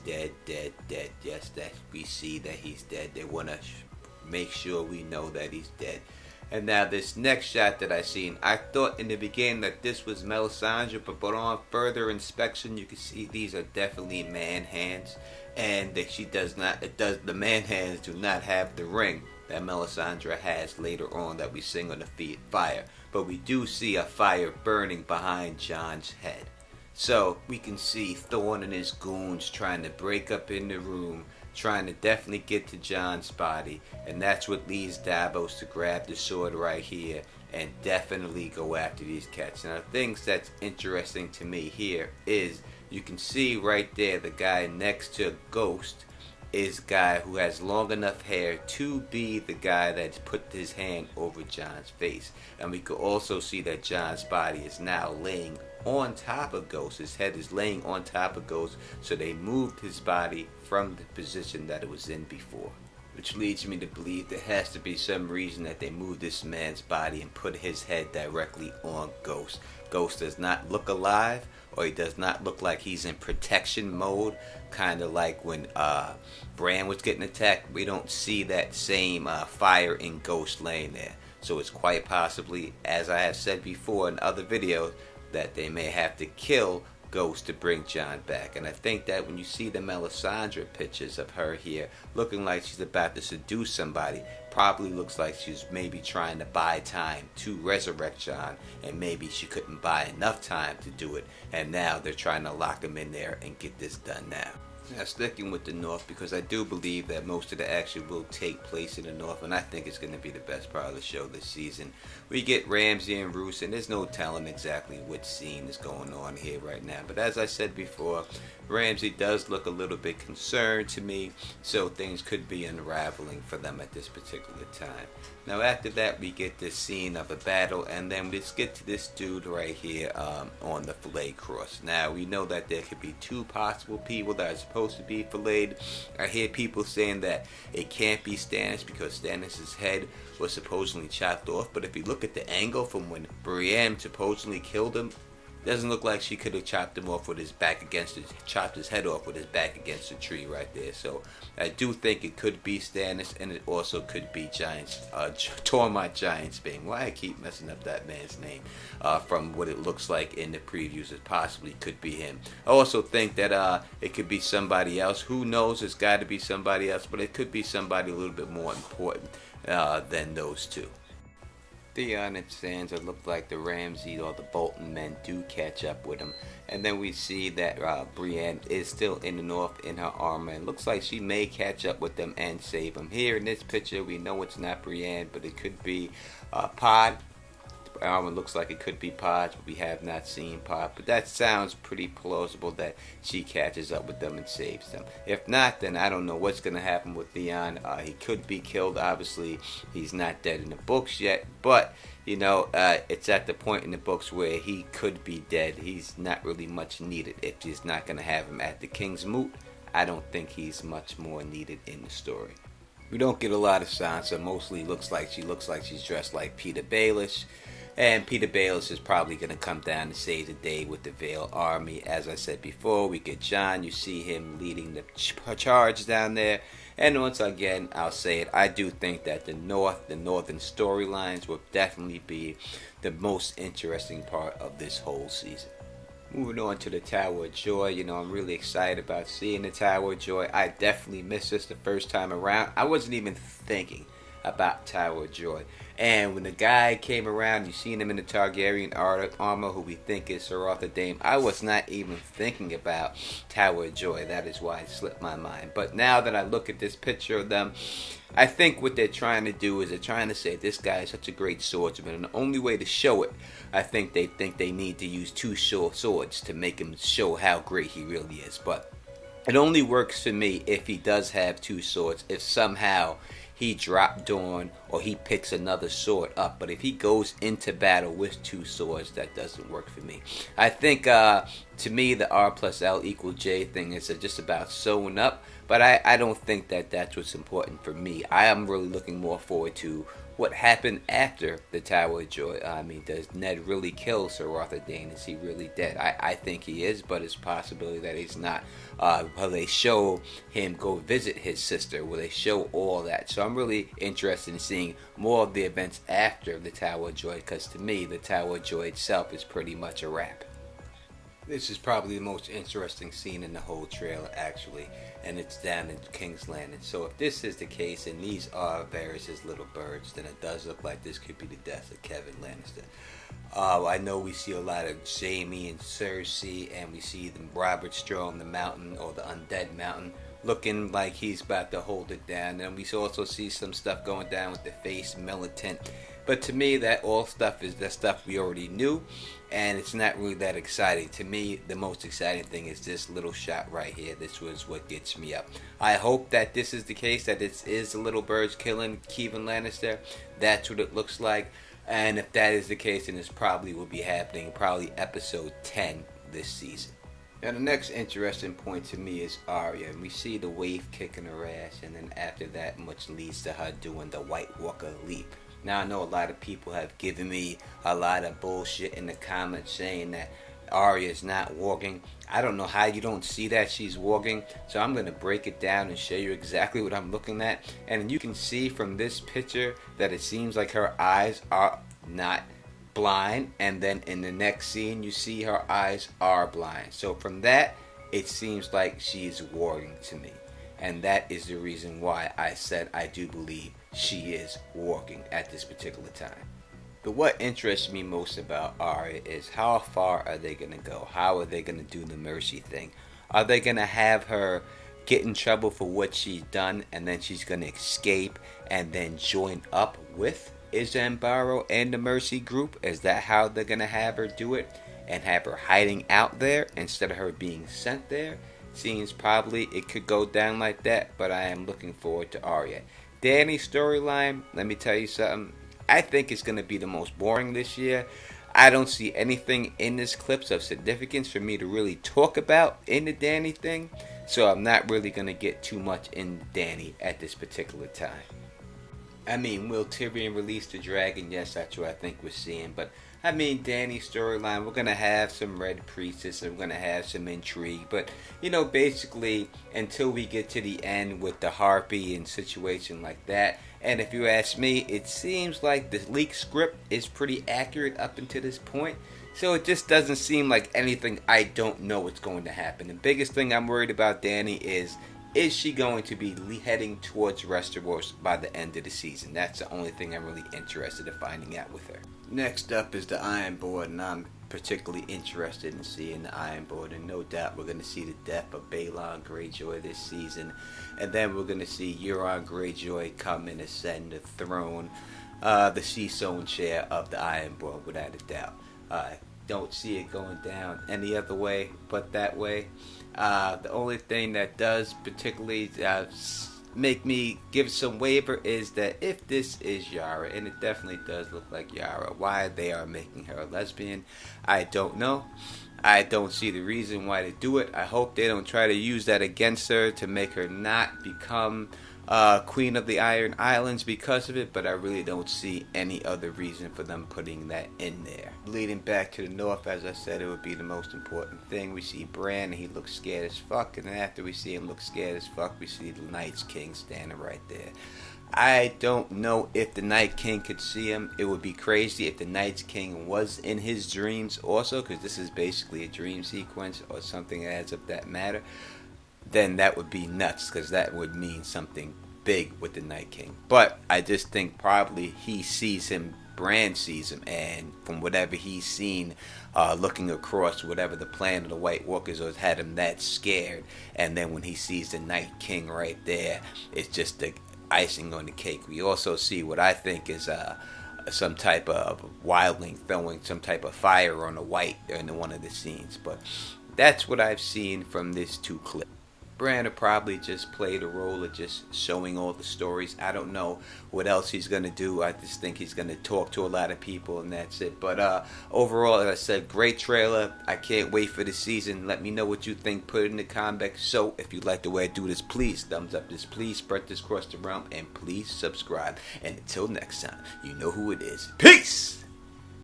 dead, dead, dead. Yes, that we see that he's dead. They want to make sure we know that he's dead. And now this next shot that I seen, I thought in the beginning that this was Melisandre, but on further inspection, you can see these are definitely man hands, and that she does not. The man hands do not have the ring that Melisandre has later on that we sing on the fire. But we do see a fire burning behind Jon's head. So we can see Thorne and his goons trying to break up in the room, trying to definitely get to Jon's body, and that's what leads Davos to grab the sword right here and definitely go after these cats. Now, the things that's interesting to me here is you can see right there the guy next to Ghost is a guy who has long enough hair to be the guy that's put his hand over Jon's face. And we could also see that Jon's body is now laying on top of Ghost. His head is laying on top of Ghost, so they moved his body from the position that it was in before. Which leads me to believe there has to be some reason that they moved this man's body and put his head directly on Ghost. Ghost does not look alive, or he does not look like he's in protection mode, kind of like when Bran was getting attacked. We don't see that same fire in Ghost laying there. So it's quite possibly, as I have said before in other videos, that they may have to kill Ghost to bring Jon back. And I think that when you see the Melisandre pictures of her here looking like she's about to seduce somebody, probably looks like she's maybe trying to buy time to resurrect Jon, and maybe she couldn't buy enough time to do it, and now they're trying to lock him in there and get this done now. Now, sticking with the North, because I do believe that most of the action will take place in the North, and I think it's going to be the best part of the show this season. We get Ramsay and Roose, and there's no telling exactly which scene is going on here right now. But as I said before, Ramsay does look a little bit concerned to me, so things could be unraveling for them at this particular time. Now, after that, we get this scene of a battle, and then let's get to this dude right here on the fillet cross. Now, we know that there could be two possible people that are supposed to be filleted. I hear people saying that it can't be Stannis because Stannis' head was supposedly chopped off, but if you look at the angle from when Brienne supposedly killed him, doesn't look like she could have chopped him off with his back against chopped his head off with his back against the tree right there. So I do think it could be Stannis, and it also could be Tormund Giantsbane. Why I keep messing up that man's name? From what it looks like in the previews, it possibly could be him. I also think that it could be somebody else. Who knows? It's got to be somebody else, but it could be somebody a little bit more important than those two. Theon and Sansa look like the Ramsay or the Bolton men do catch up with him, and then we see that Brienne is still in the North in her armor, and looks like she may catch up with them and save them. Here in this picture, we know it's not Brienne, but it could be Pod. Armor looks like it could be Podge, but we have not seen Pod. But that sounds pretty plausible that she catches up with them and saves them. If not, then I don't know what's going to happen with Theon. He could be killed, obviously. He's not dead in the books yet, but you know, it's at the point in the books where he could be dead. He's not really much needed. If she's not going to have him at the King's Moot, I don't think he's much more needed in the story. We don't get a lot of Sansa. Mostly looks like she's dressed like Peter Baelish. And Peter Baelish is probably going to come down to save the day with the Vale army. As I said before, we get Jon. You see him leading the charge down there. And once again, I'll say it, I do think that the northern storylines will definitely be the most interesting part of this whole season. Moving on to the Tower of Joy, you know, I'm really excited about seeing the Tower of Joy. I definitely missed this the first time around. I wasn't even thinking about Tower of Joy. And when the guy came around, you seen him in the Targaryen armor, who we think is Sir Arthur Dayne. I was not even thinking about Tower of Joy. That is why it slipped my mind. But now that I look at this picture of them, I think what they're trying to do is they're trying to say this guy is such a great swordsman. And the only way to show it, I think they need to use two short swords to make him show how great he really is. But it only works for me if he does have two swords, if somehow he dropped Dawn or he picks another sword up. But if he goes into battle with two swords, that doesn't work for me. I think to me the R plus L equals J thing is just about sewing up, but I don't think that that's what's important for me. I am really looking more forward to what happened after the Tower of Joy. I mean, does Ned really kill Sir Arthur Dayne? Is he really dead? I think he is, but it's a possibility that he's not. Will they show him go visit his sister? Will they show all that? So I'm really interested in seeing more of the events after the Tower of Joy, because to me, the Tower of Joy itself is pretty much a wrap. This is probably the most interesting scene in the whole trailer, actually, and it's down in King's Landing. So if this is the case, and these are Varys' little birds, then it does look like this could be the death of Kevin Lannister. I know we see a lot of Jaime and Cersei, and we see them Robert Strong, the Mountain, or the Undead Mountain, looking like he's about to hold it down. And we also see some stuff going down with the Face Militant. But to me, that all stuff is the stuff we already knew, and it's not really that exciting. To me, the most exciting thing is this little shot right here. This was what gets me up. I hope that this is the case, that it is the little birds killing Kevan Lannister. That's what it looks like. And if that is the case, then this probably will be happening, probably episode 10 this season. Now the next interesting point to me is Arya, and we see the wave kicking her ass, and then after that, which leads to her doing the White Walker leap. Now I know a lot of people have given me a lot of bullshit in the comments saying that Arya is not walking. I don't know how you don't see that she's walking, so I'm going to break it down and show you exactly what I'm looking at. And you can see from this picture that it seems like her eyes are not blind, and then in the next scene you see her eyes are blind. So from that, it seems like she's walking to me. And that is the reason why I said I do believe she is walking at this particular time. But what interests me most about Arya is how far are they going to go? How are they going to do the mercy thing? Are they going to have her get in trouble for what she's done, and then she's going to escape and then join up with Isambaro and the mercy group? Is that how they're going to have her do it? And have her hiding out there instead of her being sent there? Seems probably it could go down like that, but I am looking forward to Arya. Dany's storyline, let me tell you something. I think it's going to be the most boring this year. I don't see anything in this clips of significance for me to really talk about in the Dany thing. So I'm not really going to get too much in Dany at this particular time. I mean, will Tyrion release the dragon? Yes, that's what I think we're seeing. But I mean, Dany's storyline, we're going to have some Red Priestess and we're going to have some intrigue. But, you know, basically, until we get to the end with the Harpy and situation like that. And if you ask me, it seems like the leaked script is pretty accurate up until this point. So it just doesn't seem like anything I don't know what's going to happen. The biggest thing I'm worried about Dany is she going to be heading towards Westeros by the end of the season? That's the only thing I'm really interested in finding out with her. Next up is the Ironborn, and I'm particularly interested in seeing the Ironborn, and no doubt we're going to see the death of Balon Greyjoy this season, and then we're going to see Euron Greyjoy come and ascend the throne, the sea-sown chair of the Ironborn, without a doubt. Don't see it going down any other way but that way. The only thing that does particularly make me give some waiver is that if this is Yara, and it definitely does look like Yara, why they are making her a lesbian, I don't know. I don't see the reason why they do it. I hope they don't try to use that against her to make her not become Queen of the Iron Islands because of it, but I really don't see any other reason for them putting that in there. Leading back to the north, as I said, it would be the most important thing. We see Bran, and he looks scared as fuck, and then after we see him look scared as fuck, we see the Night's King standing right there. I don't know if the Night King could see him. It would be crazy if the Night King was in his dreams also, because this is basically a dream sequence or something that adds up that matter. Then that would be nuts, because that would mean something big with the Night King. But I just think probably he sees him, Bran sees him, and from whatever he's seen, looking across whatever the plan of the White Walkers was, had him that scared. And then when he sees the Night King right there, it's just the icing on the cake. We also see what I think is some type of wildling throwing some type of fire on the White in one of the scenes. But that's what I've seen from these two clips. Bran will probably just play the role of just showing all the stories. I don't know what else he's going to do. I just think he's going to talk to a lot of people and that's it. But overall, as I said, great trailer. I can't wait for the season. Let me know what you think. Put it in the comments. So if you like the way I do this, please thumbs up this. Please spread this across the realm. And please subscribe. And until next time, you know who it is. Peace!